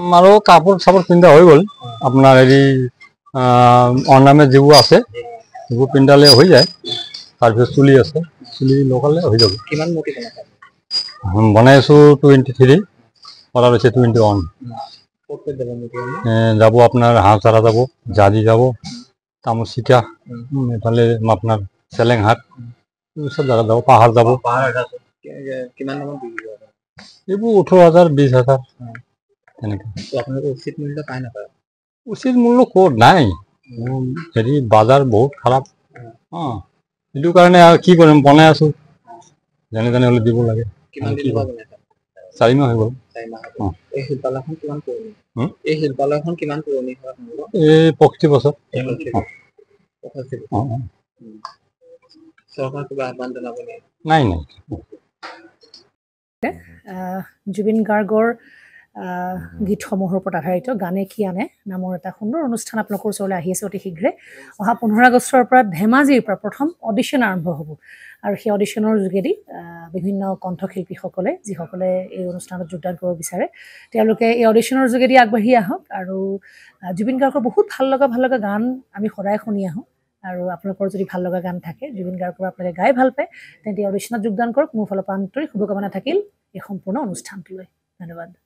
আমাৰো কাপোৰ চাপোৰ পিন্ধা হৈ গ'ল আপোনাৰ হেৰি অৰ্ণামেণ্ট যিবোৰ আছে সেইবোৰ পিন্ধালে হৈ যায়। তাৰপিছত চুলি আছে, চুলি লগালে হৈ যাব। কিমান মূৰ্তি বনাইছে? বনাই আছোঁ 23, অৰ্ডাৰ হৈছে 21। ক'ত যাব মূৰ্তি? যাব আপোনাৰ হাঁহচাৰা যাব, জাজি যাব, তামোচিকা, এইফালে আপোনাৰ চেলেংহাট, চব জেগাত যাব, পাহাৰ যাব। কিমান দামত বিক্ৰী কৰে? এইবোৰ 18,000, 20,000 তেনেকৈ। আপোনালোকে উচিত মূল্য পায় নাপায়? উচিত মূল্য ক'ত নাই, হেৰি বাজাৰ বহুত খাৰাপ। সেইটো কাৰণে আৰু কি কৰিম, বনাই আছোঁ, যেনে তেনে হ'লে দিব লাগে। কিমান দিনৰ পৰা বনাইছে? 4 মাহ হৈ গ'ল। 4 মাহ। এই শিল্পালয়খন কিমান পুৰণি? এই শিল্পালয়খন কিমান পুৰণি হয়? এই 65 বছৰ। চৰকাৰক কিবা আহ্বান জনাব নেকি? নাই নাই। জুবিন গাৰ্গৰ গীতসমূহৰ ওপৰত আধাৰিত গানে কি আনে নামৰ এটা সুন্দৰ অনুষ্ঠান আপোনালোকৰ ওচৰলৈ আহি আছে অতি শীঘ্ৰে। অহা 15 আগষ্টৰ পৰা ধেমাজিৰ পৰা প্ৰথম অডিশ্যন আৰম্ভ হ'ব আৰু সেই অডিশ্যনৰ যোগেদি বিভিন্ন কণ্ঠশিল্পীসকলে যিসকলে এই অনুষ্ঠানত যোগদান কৰিব বিচাৰে তেওঁলোকে এই অডিশ্যনৰ যোগেদি আগবাঢ়ি আহক আৰু জুবিন গাৰ্গৰ বহুত ভাল লগা গান আমি সদায় শুনি আহোঁ আৰু আপোনালোকৰ যদি ভাল লগা গান থাকে জুবিন গাৰ্গৰ আপোনালোকে গাই ভাল পায় তেন্তে অডিশ্যনত যোগদান কৰক। মোৰ ফালৰ পৰা আন্তৰিক শুভকামনা থাকিল এই সম্পূৰ্ণ অনুষ্ঠানটোলৈ। ধন্যবাদ।